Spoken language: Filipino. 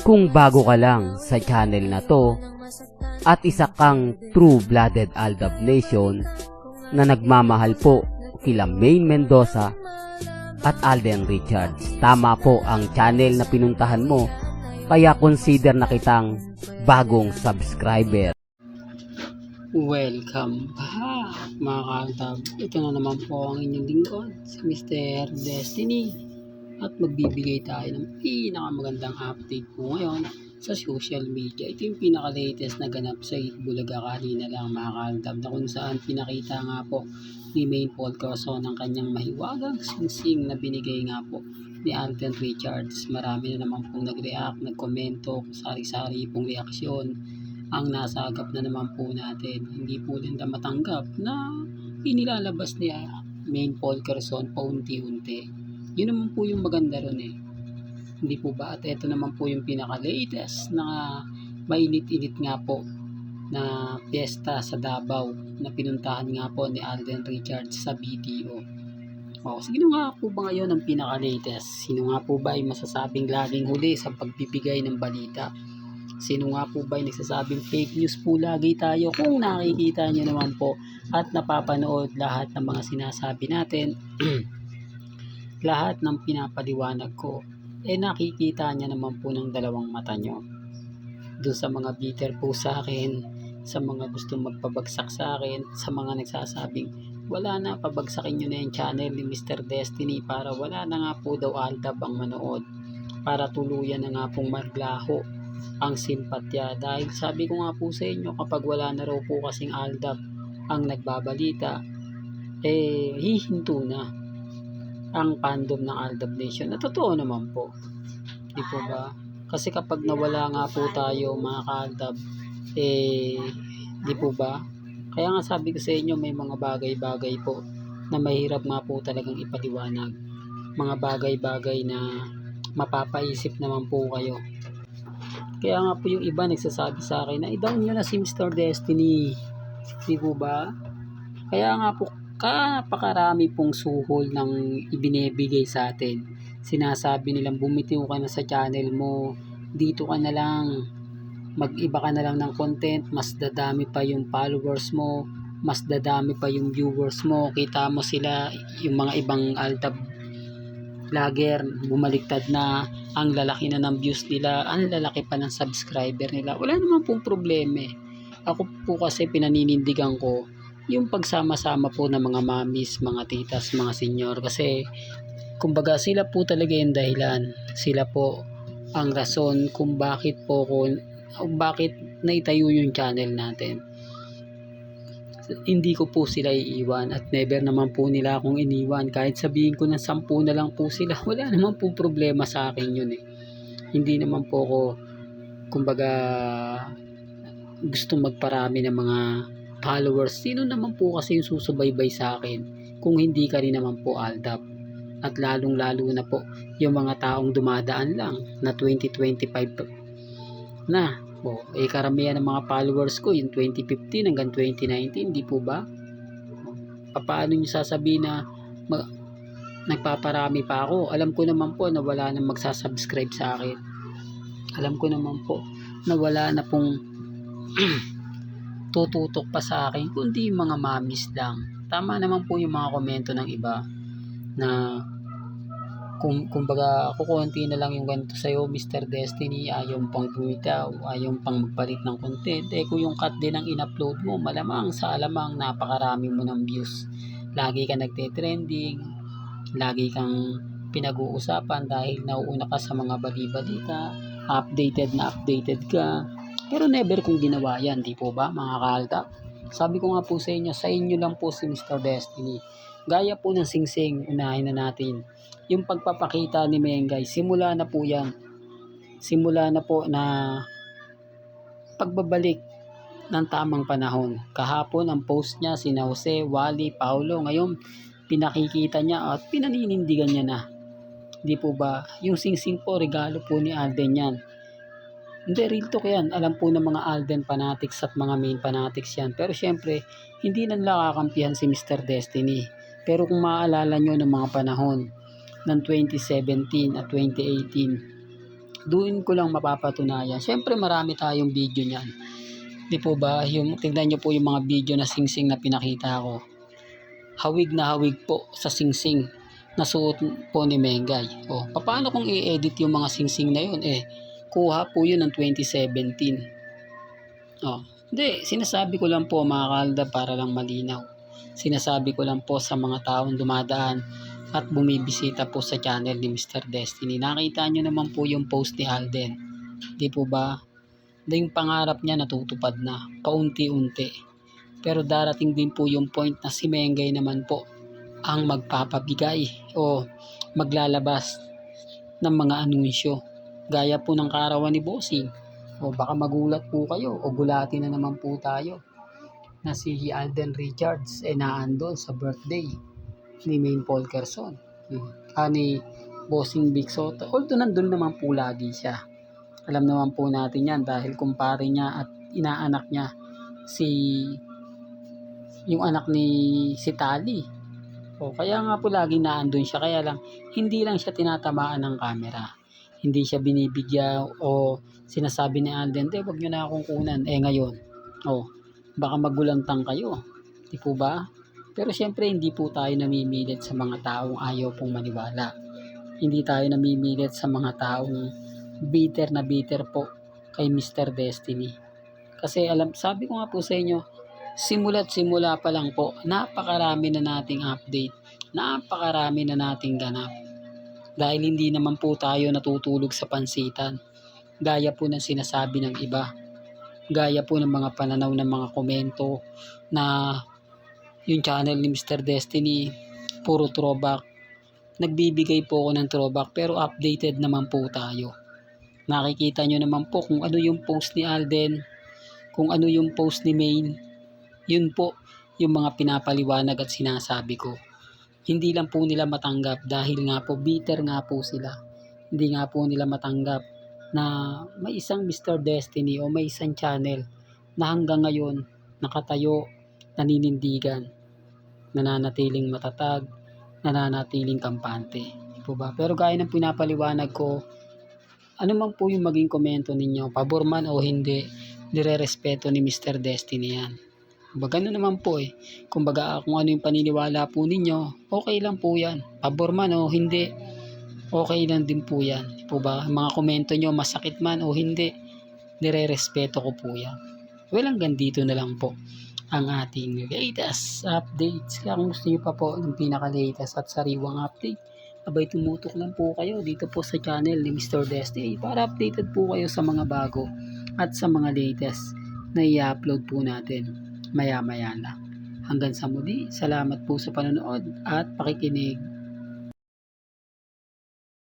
Kung bago ka lang sa channel na to at isa kang true-blooded Aldab Nation na nagmamahal po kila Maine Mendoza at Alden Richards, tama po ang channel na pinuntahan mo, kaya consider na kitang bagong subscriber. Welcome back mga ka-Aldab. Ito na naman po ang inyong lingkod, si Mr. Destiny, at magbibigay tayo ng pinakamagandang update po ngayon sa social media. Ito yung pinaka-latest na ganap sa Bulaga kanina lang mga ka-Aldab, na kung saan pinakita nga po ni Maine Paul Corazon ang kanyang mahiwagang singsing na binigay nga po ni Alden Richards. Marami na naman pong nag-react, nagkomento, sari-sari pong reaksyon ang nasagap na naman po natin. Hindi po din na matanggap na inilalabas ni Maine Paul Corazon paunti-unti. Yun naman po yung maganda ron eh. Hindi po ba? At ito naman po yung pinaka-latest na mainit-init nga po na piyesta sa Davao na pinuntahan nga po ni Alden Richards sa BDO. Sino nga po ba ngayon ang pinaka-latest? Sino nga po ba ay masasabing laging huli sa pagbibigay ng balita? Sino nga po ba ay nagsasabing fake news po lagi tayo? Kung nakikita nyo naman po at napapanood lahat ng mga sinasabi natin, lahat ng pinapaliwanag ko, nakikita niya naman po ng dalawang mata nyo. Doon sa mga bitter po sa akin, sa mga gustong magpabagsak sa akin, sa mga nagsasabing, wala na, pabagsakin nyo na yung channel ni Mr. Destiny para wala na nga po daw Aldab ang manood. Para tuluyan na nga pong maglaho ang simpatya. Dahil sabi ko nga po sa inyo, kapag wala na raw po kasing Aldab ang nagbabalita, hihinto na ang fandom ng Aldab Nation. Na totoo naman po, di po ba? Kasi kapag nawala nga po tayo mga ka-Aldab, di po ba? Kaya nga sabi ko sa inyo, may mga bagay-bagay po na mahirap nga po talagang ipaliwanag. Mga bagay-bagay na mapapaisip naman po kayo. Kaya nga po yung iba nagsasabi sa akin na i-down nyo na si Mr. Destiny, di po ba? Kaya nga po napakarami pong suhol ng ibinibigay sa atin. Sinasabi nilang bumitiw ka na sa channel mo, dito ka na lang, mag-iba ka na lang ng content, mas dadami pa yung followers mo, mas dadami pa yung viewers mo. Kita mo sila, yung mga ibang Aldab vlogger, bumaliktad na, ang lalaki na ng views nila, ang lalaki pa ng subscriber nila. Wala naman pong problema eh. Ako po kasi pinaninindigan ko yung pagsama-sama po ng mga mamis, mga titas, mga senyor, kasi kumbaga sila po talaga yung dahilan, sila po ang rason kung bakit naitayo yung channel natin. Hindi ko po sila iiwan at never naman po nila akong iniwan. Kahit sabihin ko ng 10 na lang po sila, wala naman po problema sa akin yun eh. Hindi naman po ako kumbaga gusto magparami ng mga followers. Sino naman po kasi yung susubaybay sa akin kung hindi ka rin naman po Aldab? At lalong lalo na po yung mga taong dumadaan lang na 2025 na karamihan ng mga followers ko yung 2015 hanggang 2019, di po ba? Paano nyo sasabihin na nagpaparami pa ako? Alam ko naman po na wala nang magsasubscribe sa akin. Alam ko naman po na wala na pong tututok pa sa akin, kundi yung mga mamis lang. Tama naman po yung mga komento ng iba na kumbaga kukunti na lang yung ganito sa'yo Mr. Destiny, ayaw pang bumitaw, ayaw pang magpalit ng content. Kung yung cut din ang in-upload mo, malamang sa alamang napakarami mo ng views, lagi ka nagte-trending, lagi kang pinag-uusapan dahil nauuna ka sa mga bali-balita, updated ka. Pero never kong ginawa yan, di po ba mga ka-Aldab? Sabi ko nga po sa inyo lang po si Mr. Destiny. Gaya po ng singsing, unahin na natin yung pagpapakita ni Mengay. Simula na po yan. Simula na po na pagbabalik ng tamang panahon. Kahapon ang post niya, sina Jose, Wally, Paulo. Ngayon pinakikita niya at pinaninindigan niya na. Di po ba? Yung singsing po, regalo po ni Alden yan. Hindi, real talk yan. Alam po ng mga Alden fanatics at mga Maine fanatics yan. Pero syempre, hindi na nila kakampihan si Mr. Destiny. Pero kung maaalala nyo ng mga panahon ng 2017 at 2018, Doon ko lang mapapatunayan. Siyempre marami tayong video niyan. Di po ba? Tignan nyo po yung mga video na singsing na pinakita ko. Hawig na hawig po sa singsing na suot po ni Mengay. O, paano kung i-edit yung mga singsing na yun? Kuha po yun ng 2017. Hindi, sinasabi ko lang po mga kalda para lang malinaw. Sinasabi ko lang po sa mga taong dumadaan at bumibisita po sa channel ni Mr. Destiny. Nakita nyo naman po yung post ni Alden. Di po ba? Yung pangarap niya natutupad na, paunti-unti. Pero darating din po yung point na si Mengay naman po ang magpapabigay o maglalabas ng mga anunsyo. Gaya po ng karawan ni Bossing. O baka magulat po kayo o gulatin na naman po tayo na si Alden Richards naandun sa birthday ni Maine Polkerson. Ni Bossing Big Soto. Although nandun naman po lagi siya. Alam naman po natin yan dahil kumpare niya at inaanak niya yung anak ni si Tali. Kaya nga po laging naandun siya. Kaya lang, hindi lang siya tinatamaan ng camera. Hindi siya binibigyan o sinasabi ni Alden, wag nyo na akong kunan. Ngayon, baka magulantang kayo. Di po ba? Pero syempre, hindi po tayo namimilit sa mga taong ayaw pong maniwala. Hindi tayo namimilit sa mga taong bitter na bitter po kay Mr. Destiny. Kasi sabi ko nga po sa inyo, simula't simula pa lang po, napakarami na nating update, napakarami na nating ganap. Dahil hindi naman po tayo natutulog sa pansitan, gaya po ng sinasabi ng iba, gaya po ng mga pananaw ng mga komento na yung channel ni Mr. Destiny, puro throwback. Nagbibigay po ako ng throwback pero updated naman po tayo. Nakikita nyo naman po kung ano yung post ni Alden, kung ano yung post ni Maine. Yun po yung mga pinapaliwanag at sinasabi ko. Hindi lang po nila matanggap dahil nga po bitter nga po sila. Hindi nga po nila matanggap na may isang Mr. Destiny o may isang channel na hanggang ngayon nakatayo, naninindigan, nananatiling matatag, nananatiling kampante. Po ba? Pero gaya ng pinapaliwanag ko, ano man po yung maging komento ninyo, pabor man o hindi, nire-respeto ni Mr. Destiny yan. Gano'n naman po Kumbaga kung ano yung paniniwala po ninyo, okay lang po yan. Pabor man o hindi, okay lang din po yan. Po ba? Mga komento nyo, masakit man o hindi, nire-respeto ko po yan. Well, hanggang dito na lang po ang ating latest updates. Kaya kung gusto nyo pa po ng pinaka-latest at sariwang update, abay tumutok lang po kayo dito po sa channel ni Mr. Destiny para updated po kayo sa mga bago at sa mga latest na i-upload po natin maya-maya lang. Hanggang sa muli, salamat po sa panonood at pakikinig.